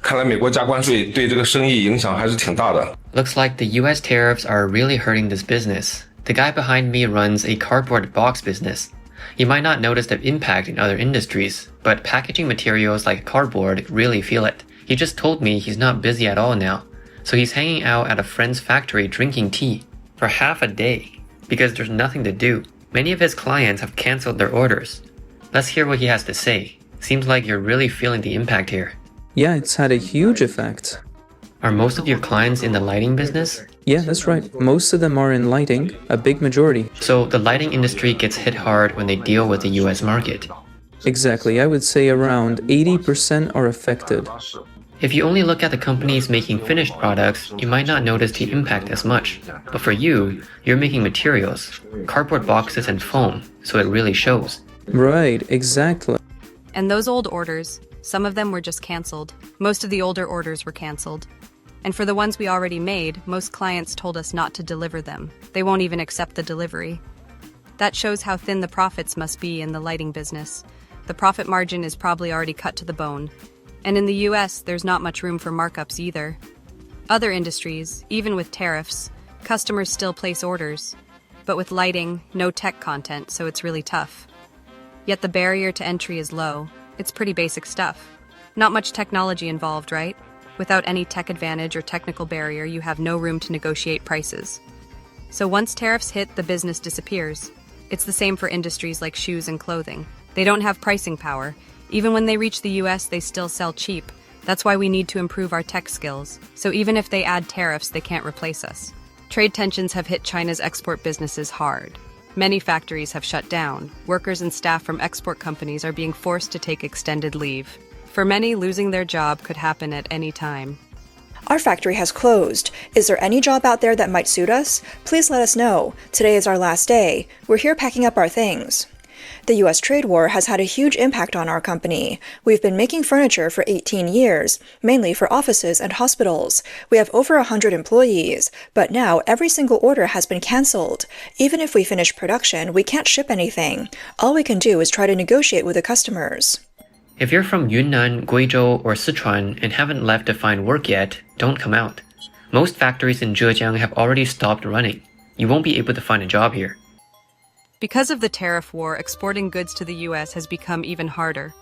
看来美国加关税对这个生意影响还是挺大的。Looks like the US tariffs are really hurting this business. The guy behind me runs a cardboard box business. You might not notice the impact in other industries, but packaging materials like cardboard really feel it. He just told me he's not busy at all now, so he's hanging out at a friend's factory drinking tea for half a day because there's nothing to do. Many of his clients have canceled their orders. Let's hear what he has to say. Seems like you're really feeling the impact here. Yeah, it's had a huge effect. Are most of your clients in the lighting business? Yeah, that's right. Most of them are in lighting, a big majority. So the lighting industry gets hit hard when they deal with the US market. Exactly, I would say around 80% are affected. If you only look at the companies making finished products, you might not notice the impact as much. But for you, you're making materials, cardboard boxes and foam, so it really shows. Right, exactly. And those old orders, some of them were just canceled. Most of the older orders were canceled. And for the ones we already made, most clients told us not to deliver them. They won't even accept the delivery. That shows how thin the profits must be in the lighting business. The profit margin is probably already cut to the bone. And in the US, there's not much room for markups either. Other industries, even with tariffs, customers still place orders. But with lighting, no tech content, so it's really tough. Yet the barrier to entry is low. It's pretty basic stuff. Not much technology involved, right? Without any tech advantage or technical barrier, you have no room to negotiate prices. So once tariffs hit, the business disappears. It's the same for industries like shoes and clothing. They don't have pricing power. Even when they reach the US, they still sell cheap. That's why we need to improve our tech skills. So even if they add tariffs, they can't replace us. Trade tensions have hit China's export businesses hard. Many factories have shut down. Workers and staff from export companies are being forced to take extended leave. For many, losing their job could happen at any time. Our factory has closed. Is there any job out there that might suit us? Please let us know. Today is our last day. We're here packing up our things. The U.S. trade war has had a huge impact on our company. We've been making furniture for 18 years, mainly for offices and hospitals. We have over 100 employees, but now every single order has been canceled. Even if we finish production, we can't ship anything. All we can do is try to negotiate with the customers. If you're from Yunnan, Guizhou, or Sichuan and haven't left to find work yet, don't come out. Most factories in Zhejiang have already stopped running. You won't be able to find a job here. Because of the tariff war, exporting goods to the U.S. has become even harder.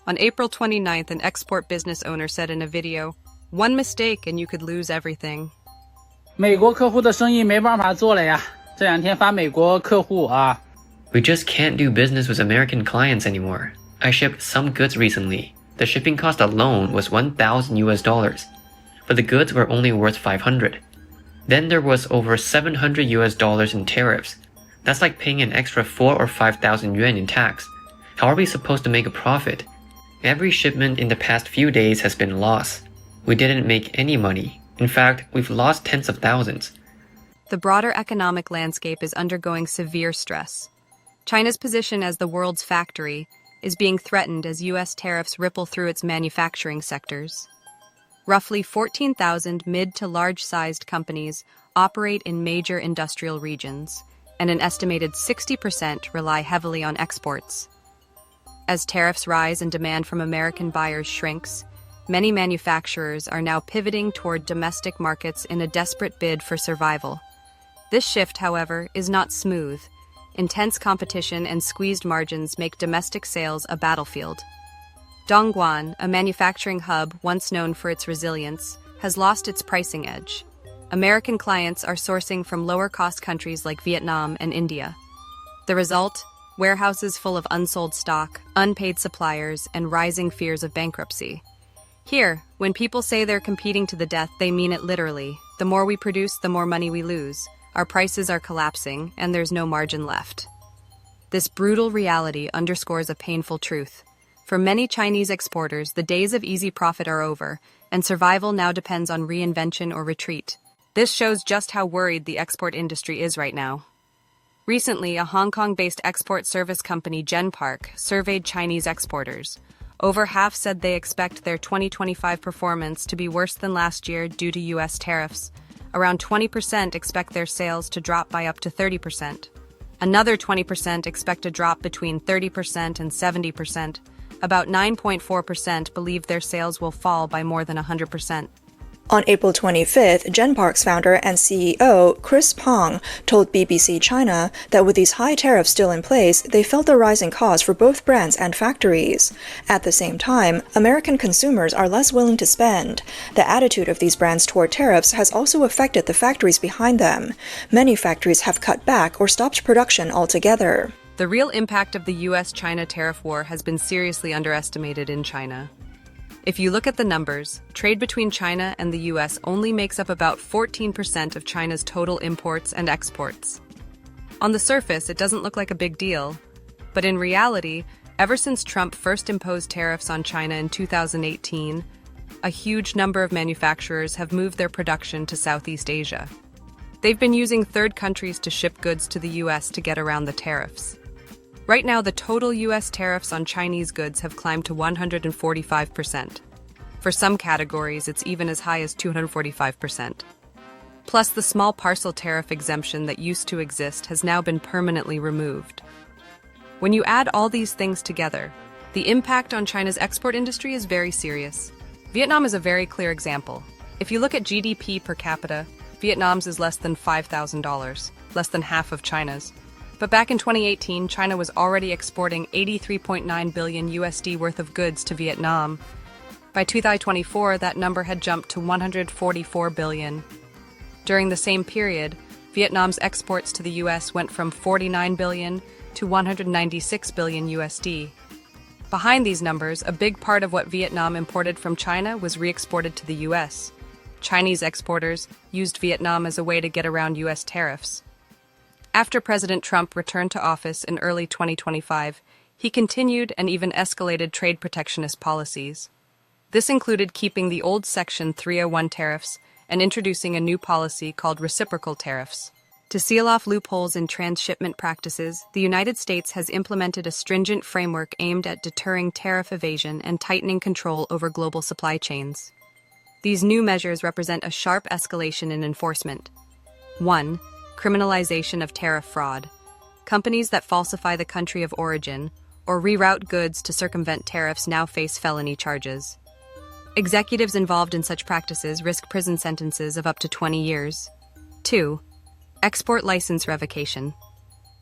On April 29th, an export business owner said in a video, "One mistake and you could lose everything." 美国客户的生意没办法做了呀，这两天发美国客户啊。 We just can't do business with American clients anymore. I shipped some goods recently. The shipping cost alone was $1,000, but the goods were only worth $500. Then there was over $700 in tariffs. That's like paying an extra 4,000 or 5,000 yuan in tax. How are we supposed to make a profit? Every shipment in the past few days has been lost. We didn't make any money. In fact, we've lost tens of thousands. The broader economic landscape is undergoing severe stress. China's position as the world's factory is being threatened as U.S. tariffs ripple through its manufacturing sectors. Roughly 14,000 mid to large-sized companies operate in major industrial regions, and an estimated 60% rely heavily on exports. As tariffs rise and demand from American buyers shrinks, many manufacturers are now pivoting toward domestic markets in a desperate bid for survival. This shift, however, is not smooth. Intense competition and squeezed margins make domestic sales a battlefield. Dongguan, a manufacturing hub once known for its resilience, has lost its pricing edge. American clients are sourcing from lower-cost countries like Vietnam and India. The result? Warehouses full of unsold stock, unpaid suppliers, and rising fears of bankruptcy. Here, when people say they're competing to the death, they mean it literally. The more we produce, the more money we lose. Our prices are collapsing, and there's no margin left. This brutal reality underscores a painful truth. For many Chinese exporters, the days of easy profit are over, and survival now depends on reinvention or retreat. This shows just how worried the export industry is right now. Recently, a Hong Kong-based export service company, Genpark, surveyed Chinese exporters. Over half said they expect their 2025 performance to be worse than last year due to U.S. tariffs. Around 20% expect their sales to drop by up to 30%. Another 20% expect a drop between 30% and 70%. About 9.4% believe their sales will fall by more than 100%. On April 25th, Genpark's founder and CEO Chris Pong told BBC China that with these high tariffs still in place, they felt the rising cost for both brands and factories. At the same time, American consumers are less willing to spend. The attitude of these brands toward tariffs has also affected the factories behind them. Many factories have cut back or stopped production altogether. The real impact of the US-China tariff war has been seriously underestimated in China. If you look at the numbers, trade between China and the US only makes up about 14% of China's total imports and exports. On the surface, it doesn't look like a big deal. But in reality, ever since Trump first imposed tariffs on China in 2018, a huge number of manufacturers have moved their production to Southeast Asia. They've been using third countries to ship goods to the US to get around the tariffs. Right now, the total US tariffs on Chinese goods have climbed to 145%. For some categories, it's even as high as 245%. Plus, the small parcel tariff exemption that used to exist has now been permanently removed. When you add all these things together, the impact on China's export industry is very serious. Vietnam is a very clear example. If you look at GDP per capita, Vietnam's is less than $5,000, less than half of China's. But back in 2018, China was already exporting 83.9 billion USD worth of goods to Vietnam. By 2024, that number had jumped to 144 billion. During the same period, Vietnam's exports to the US went from 49 billion to 196 billion USD. Behind these numbers, a big part of what Vietnam imported from China was re-exported to the US. Chinese exporters used Vietnam as a way to get around US tariffs. After President Trump returned to office in early 2025, he continued and even escalated trade protectionist policies. This included keeping the old Section 301 tariffs and introducing a new policy called reciprocal tariffs. To seal off loopholes in transshipment practices, the United States has implemented a stringent framework aimed at deterring tariff evasion and tightening control over global supply chains. These new measures represent a sharp escalation in enforcement. 1. Criminalization of tariff fraud. Companies that falsify the country of origin or reroute goods to circumvent tariffs now face felony charges. Executives involved in such practices risk prison sentences of up to 20 years. 2. Export license revocation.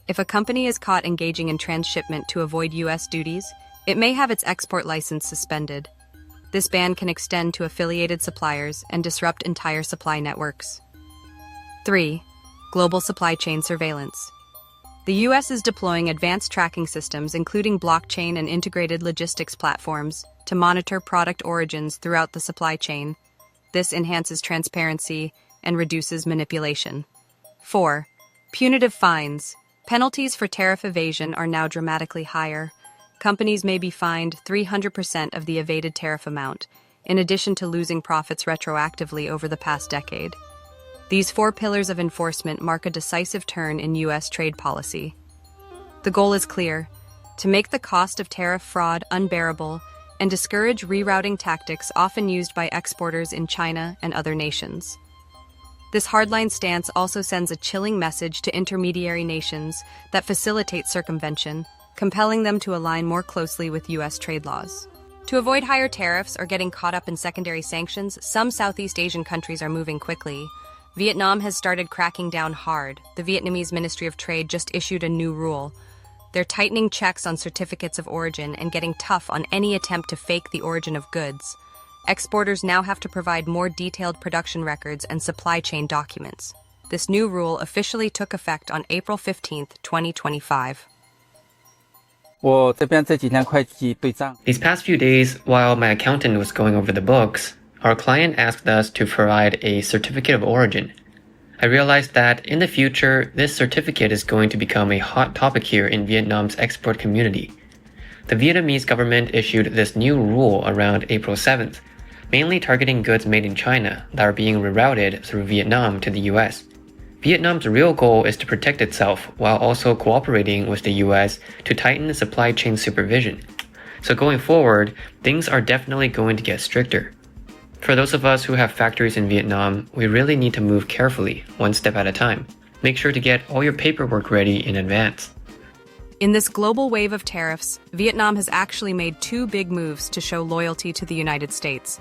If a company is caught engaging in transshipment to avoid U.S. duties, it may have its export license suspended. This ban can extend to affiliated suppliers and disrupt entire supply networks. 3. Global supply chain surveillance. The U.S. is deploying advanced tracking systems, including blockchain and integrated logistics platforms, to monitor product origins throughout the supply chain. This enhances transparency and reduces manipulation. 4. Punitive fines. Penalties for tariff evasion are now dramatically higher. Companies may be fined 300% of the evaded tariff amount, in addition to losing profits retroactively over the past decade. These 4 pillars of enforcement mark a decisive turn in U.S. trade policy. The goal is clear: to make the cost of tariff fraud unbearable and discourage rerouting tactics often used by exporters in China and other nations. This hardline stance also sends a chilling message to intermediary nations that facilitate circumvention, compelling them to align more closely with U.S. trade laws. To avoid higher tariffs or getting caught up in secondary sanctions, some Southeast Asian countries are moving quickly. Vietnam has started cracking down hard. The Vietnamese Ministry of Trade just issued a new rule. They're tightening checks on certificates of origin and getting tough on any attempt to fake the origin of goods. Exporters now have to provide more detailed production records and supply chain documents. This new rule officially took effect on April 15, 2025. These past few days, while my accountant was going over the books, our client asked us to provide a certificate of origin. I realized that in the future, this certificate is going to become a hot topic here in Vietnam's export community. The Vietnamese government issued this new rule around April 7th, mainly targeting goods made in China that are being rerouted through Vietnam to the US. Vietnam's real goal is to protect itself while also cooperating with the US to tighten the supply chain supervision. So going forward, things are definitely going to get stricter. For those of us who have factories in Vietnam, we really need to move carefully, one step at a time. Make sure to get all your paperwork ready in advance. In this global wave of tariffs, Vietnam has actually made two big moves to show loyalty to the United States.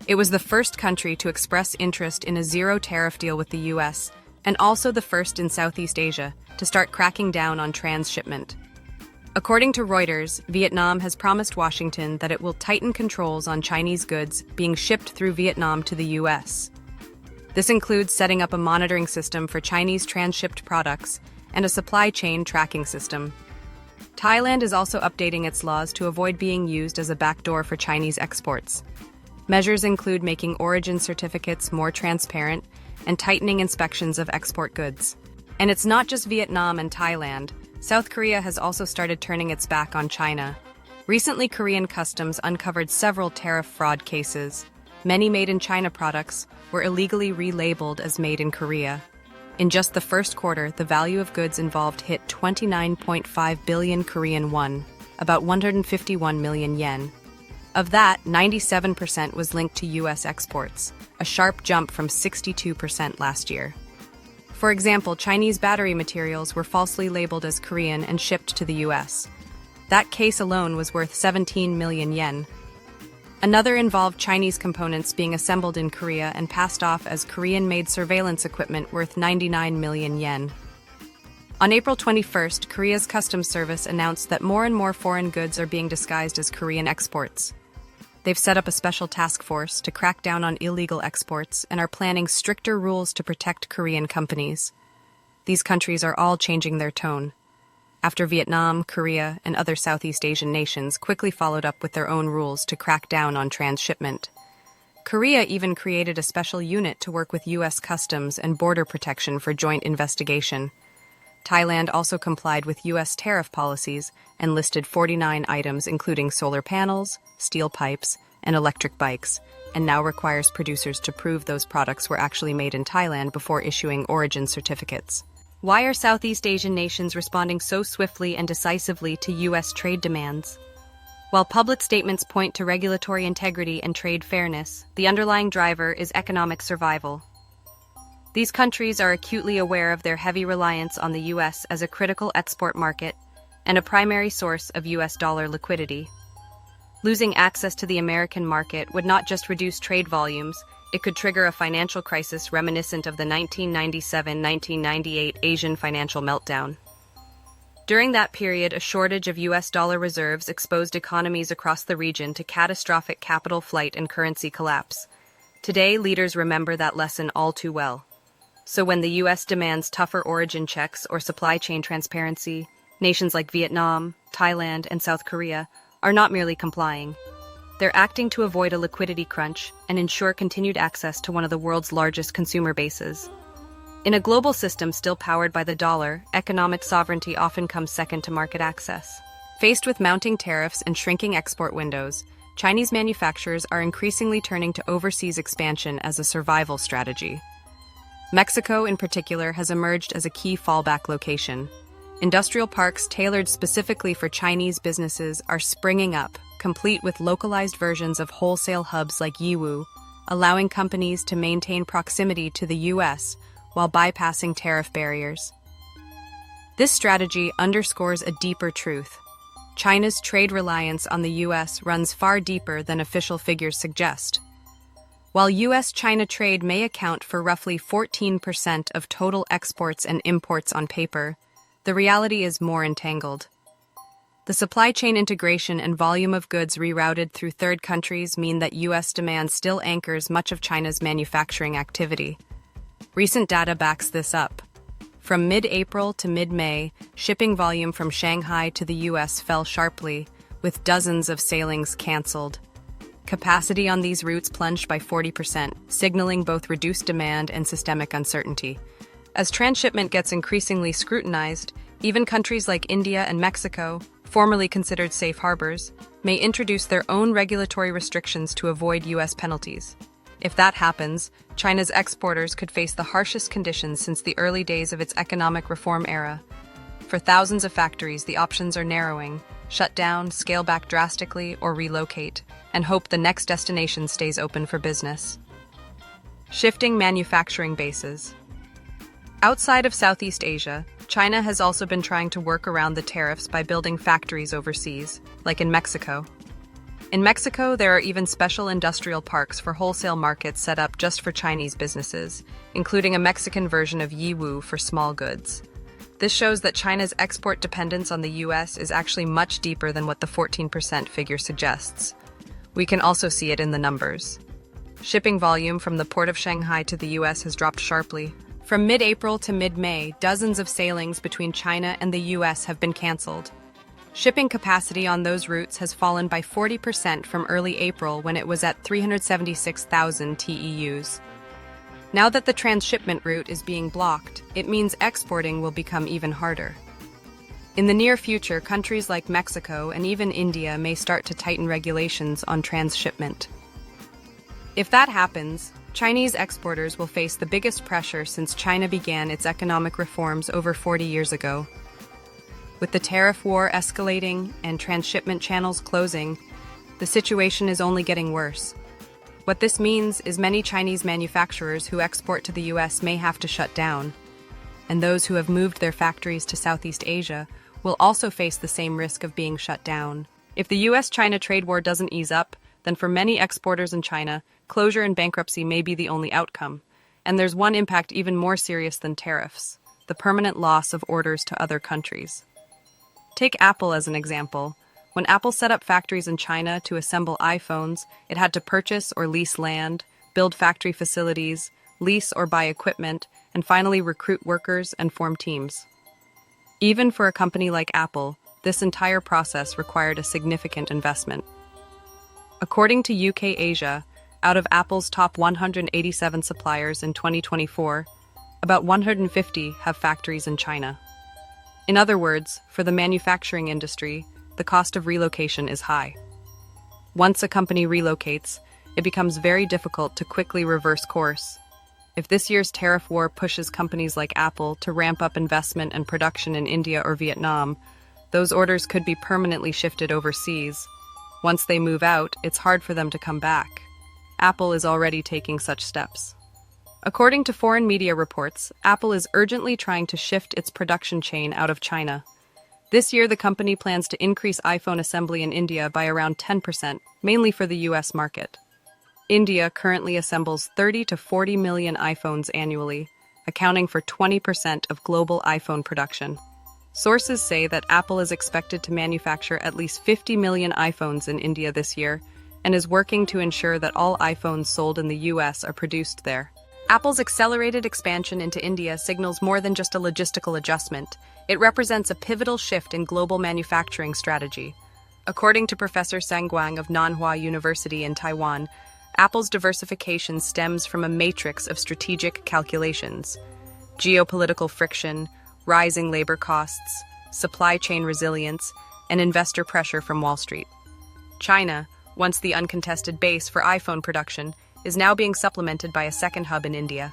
It was the first country to express interest in a zero-tariff deal with the U.S., and also the first in Southeast Asia to start cracking down on transshipment. According to Reuters, Vietnam has promised Washington that it will tighten controls on Chinese goods being shipped through Vietnam to the U.S. This includes setting up a monitoring system for Chinese transshipped products and a supply chain tracking system. Thailand is also updating its laws to avoid being used as a backdoor for Chinese exports. Measures include making origin certificates more transparent and tightening inspections of export goods. And it's not just Vietnam and Thailand. South Korea has also started turning its back on China. Recently, Korean customs uncovered several tariff fraud cases. Many made-in-China products were illegally relabeled as made in Korea. In just the first quarter, the value of goods involved hit 29.5 billion Korean won, about 151 million yen. Of that, 97% was linked to U.S. exports, a sharp jump from 62% last year. For example, Chinese battery materials were falsely labeled as Korean and shipped to the U.S. That case alone was worth 17 million yen. Another involved Chinese components being assembled in Korea and passed off as Korean-made surveillance equipment worth 99 million yen. On April 21st, Korea's Customs Service announced that more and more foreign goods are being disguised as Korean exports. They've set up a special task force to crack down on illegal exports and are planning stricter rules to protect Korean companies. These countries are all changing their tone. After Vietnam, Korea, and other Southeast Asian nations quickly followed up with their own rules to crack down on transshipment. Korea even created a special unit to work with U.S. Customs and Border Protection for joint investigation. Thailand also complied with U.S. tariff policies and listed 49 items including solar panels, steel pipes, and electric bikes, and now requires producers to prove those products were actually made in Thailand before issuing origin certificates. Why are Southeast Asian nations responding so swiftly and decisively to U.S. trade demands? While public statements point to regulatory integrity and trade fairness, the underlying driver is economic survival. These countries are acutely aware of their heavy reliance on the U.S. as a critical export market and a primary source of U.S. dollar liquidity. Losing access to the American market would not just reduce trade volumes, it could trigger a financial crisis reminiscent of the 1997-1998 Asian financial meltdown. During that period, a shortage of U.S. dollar reserves exposed economies across the region to catastrophic capital flight and currency collapse. Today, leaders remember that lesson all too well. So when the U.S. demands tougher origin checks or supply chain transparency, nations like Vietnam, Thailand, and South Korea are not merely complying. They're acting to avoid a liquidity crunch and ensure continued access to one of the world's largest consumer bases. In a global system still powered by the dollar, economic sovereignty often comes second to market access. Faced with mounting tariffs and shrinking export windows, Chinese manufacturers are increasingly turning to overseas expansion as a survival strategy. Mexico, in particular, has emerged as a key fallback location. Industrial parks tailored specifically for Chinese businesses are springing up, complete with localized versions of wholesale hubs like Yiwu, allowing companies to maintain proximity to the U.S. while bypassing tariff barriers. This strategy underscores a deeper truth. China's trade reliance on the U.S. runs far deeper than official figures suggest. While U.S.-China trade may account for roughly 14% of total exports and imports on paper, the reality is more entangled. The supply chain integration and volume of goods rerouted through third countries mean that U.S. demand still anchors much of China's manufacturing activity. Recent data backs this up. From mid-April to mid-May, shipping volume from Shanghai to the U.S. fell sharply, with dozens of sailings canceled. Capacity on these routes plunged by 40%, signaling both reduced demand and systemic uncertainty. As transshipment gets increasingly scrutinized, even countries like India and Mexico, formerly considered safe harbors, may introduce their own regulatory restrictions to avoid U.S. penalties. If that happens, China's exporters could face the harshest conditions since the early days of its economic reform era. For thousands of factories, the options are narrowing: shut down, scale back drastically, or relocate, and hope the next destination stays open for business. Shifting manufacturing bases. Outside of Southeast Asia, China has also been trying to work around the tariffs by building factories overseas, like in Mexico. In Mexico, there are even special industrial parks for wholesale markets set up just for Chinese businesses, including a Mexican version of Yiwu for small goods. This shows that China's export dependence on the US is actually much deeper than what the 14% figure suggests. We can also see it in the numbers. Shipping volume from the port of Shanghai to the US has dropped sharply. From mid-April to mid-May, dozens of sailings between China and the US have been canceled. Shipping capacity on those routes has fallen by 40% from early April when it was at 376,000 TEUs. Now that the transshipment route is being blocked, it means exporting will become even harder. In the near future, countries like Mexico and even India may start to tighten regulations on transshipment. If that happens, Chinese exporters will face the biggest pressure since China began its economic reforms over 40 years ago. With the tariff war escalating and transshipment channels closing, the situation is only getting worse. What this means is many Chinese manufacturers who export to the US may have to shut down, and those who have moved their factories to Southeast Asia will also face the same risk of being shut down. If the US-China trade war doesn't ease up, then for many exporters in China, closure and bankruptcy may be the only outcome. And there's one impact even more serious than tariffs: the permanent loss of orders to other countries. Take Apple as an example. When Apple set up factories in China to assemble iPhones, it had to purchase or lease land, build factory facilities, lease or buy equipment, and finally recruit workers and form teams. Even for a company like Apple, this entire process required a significant investment. According to UK Asia, out of Apple's top 187 suppliers in 2024, about 150 have factories in China. In other words, for the manufacturing industry, the cost of relocation is high. Once a company relocates, it becomes very difficult to quickly reverse course. If this year's tariff war pushes companies like Apple to ramp up investment and production in India or Vietnam, those orders could be permanently shifted overseas. Once they move out, it's hard for them to come back. Apple is already taking such steps. According to foreign media reports, Apple is urgently trying to shift its production chain out of China. This year, the company plans to increase iPhone assembly in India by around 10%, mainly for the US market. India currently assembles 30 to 40 million iPhones annually, accounting for 20% of global iPhone production. Sources say that Apple is expected to manufacture at least 50 million iPhones in India this year and is working to ensure that all iPhones sold in the US are produced there. Apple's accelerated expansion into India signals more than just a logistical adjustment. It represents a pivotal shift in global manufacturing strategy. According to Professor Dongguan of Nanhua University in Taiwan, Apple's diversification stems from a matrix of strategic calculations: geopolitical friction, rising labor costs, supply chain resilience, and investor pressure from Wall Street. China, once the uncontested base for iPhone production, is now being supplemented by a second hub in India.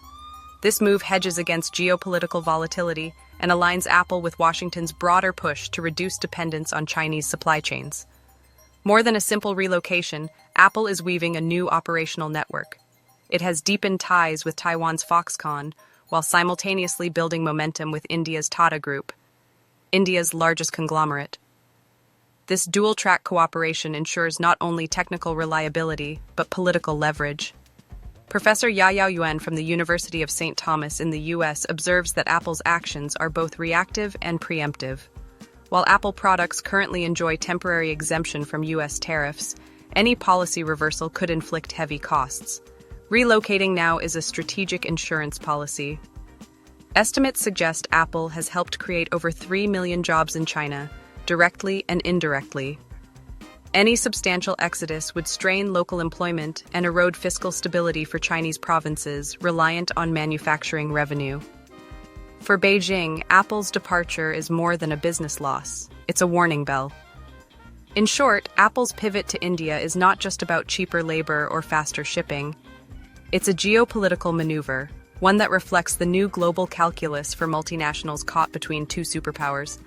This move hedges against geopolitical volatility and aligns Apple with Washington's broader push to reduce dependence on Chinese supply chains. More than a simple relocation, Apple is weaving a new operational network. It has deepened ties with Taiwan's Foxconn, while simultaneously building momentum with India's Tata Group, India's largest conglomerate. This dual-track cooperation ensures not only technical reliability, but political leverage. Professor Yayao Yuan from the University of St. Thomas in the US observes that Apple's actions are both reactive and preemptive. While Apple products currently enjoy temporary exemption from US tariffs, any policy reversal could inflict heavy costs. Relocating now is a strategic insurance policy. Estimates suggest Apple has helped create over 3 million jobs in China, directly and indirectly. Any substantial exodus would strain local employment and erode fiscal stability for Chinese provinces reliant on manufacturing revenue. For Beijing, Apple's departure is more than a business loss. It's a warning bell. In short, Apple's pivot to India is not just about cheaper labor or faster shipping. It's a geopolitical maneuver, one that reflects the new global calculus for multinationals caught between two superpowers.